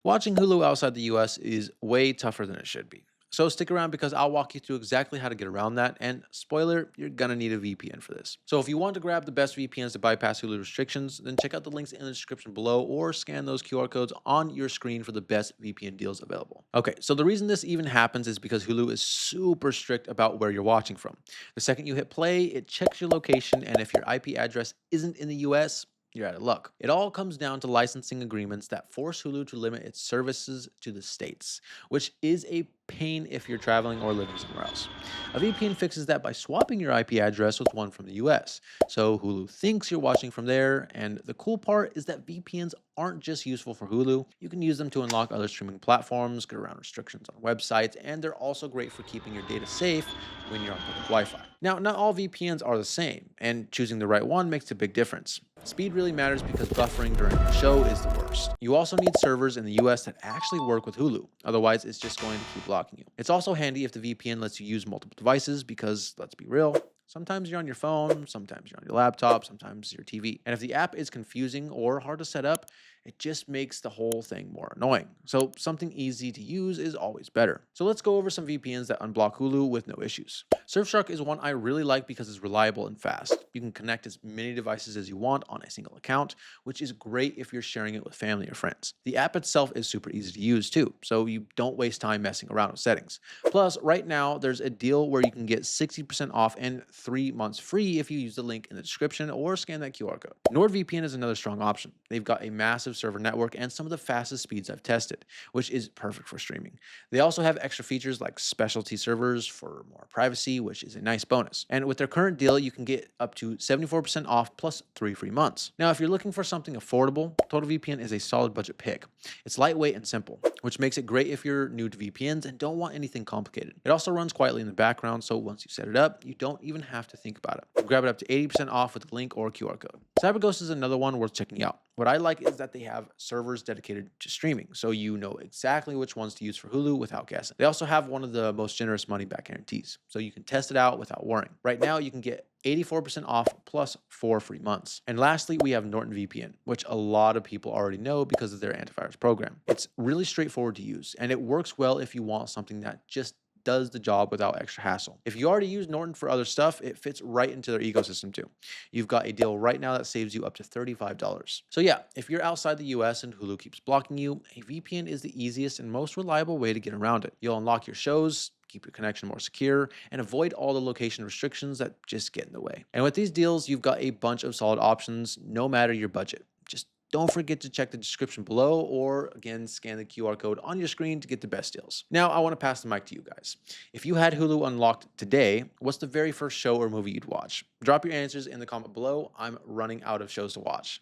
Watching Hulu outside the US is way tougher than it should be. So stick around because I'll walk you through exactly how to get around that. And spoiler, you're gonna need a VPN for this. So if you want to grab the best VPNs to bypass Hulu restrictions, then check out the links in the description below or scan those QR codes on your screen for the best VPN deals available. Okay, so the reason this even happens is because Hulu is super strict about where you're watching from. The second you hit play, it checks your location, and if your IP address isn't in the US, you're out of luck. It all comes down to licensing agreements that force Hulu to limit its services to the States, which is a pain if you're traveling or living somewhere else. A VPN fixes that by swapping your IP address with one from the US. So Hulu thinks you're watching from there, and the cool part is that VPNs aren't just useful for Hulu. You can use them to unlock other streaming platforms, get around restrictions on websites, and they're also great for keeping your data safe when you're on public Wi-Fi. Now, not all VPNs are the same, and choosing the right one makes a big difference. Speed really matters because buffering during the show is the worst. You also need servers in the US that actually work with Hulu, otherwise it's just going to keep blocking you. It's also handy if the VPN lets you use multiple devices because, let's be real, sometimes you're on your phone, sometimes you're on your laptop, sometimes your TV. And if the app is confusing or hard to set up, it just makes the whole thing more annoying. So something easy to use is always better. So let's go over some VPNs that unblock Hulu with no issues. Surfshark is one I really like because it's reliable and fast. You can connect as many devices as you want on a single account, which is great if you're sharing it with family or friends. The app itself is super easy to use too, so you don't waste time messing around with settings. Plus, right now, there's a deal where you can get 60% off and 3 months free if you use the link in the description or scan that QR code. NordVPN is another strong option. They've got a massive server network and some of the fastest speeds I've tested, which is perfect for streaming. They also have extra features like specialty servers for more privacy, which is a nice bonus. And with their current deal, you can get up to 74% off plus 3 free months. Now, if you're looking for something affordable, TotalVPN is a solid budget pick. It's lightweight and simple, which makes it great if you're new to VPNs and don't want anything complicated. It also runs quietly in the background, so once you set it up, you don't even have to think about it. You grab it up to 80% off with the link or QR code. CyberGhost is another one worth checking out. What I like is that they have servers dedicated to streaming, so you know exactly which ones to use for Hulu without guessing. They also have one of the most generous money back guarantees, so you can test it out without worrying. Right now, you can get 84% off plus 4 free months. And lastly, we have Norton VPN, which a lot of people already know because of their antivirus program. It's really straightforward to use, and it works well if you want something that just does the job without extra hassle. If you already use Norton for other stuff, it fits right into their ecosystem too. You've got a deal right now that saves you up to $35. So yeah, if you're outside the US and Hulu keeps blocking you, a VPN is the easiest and most reliable way to get around it. You'll unlock your shows, keep your connection more secure, and avoid all the location restrictions that just get in the way. And with these deals, you've got a bunch of solid options no matter your budget. Just don't forget to check the description below or again, scan the QR code on your screen to get the best deals. Now, I want to pass the mic to you guys. If you had Hulu unlocked today, what's the very first show or movie you'd watch? Drop your answers in the comment below. I'm running out of shows to watch.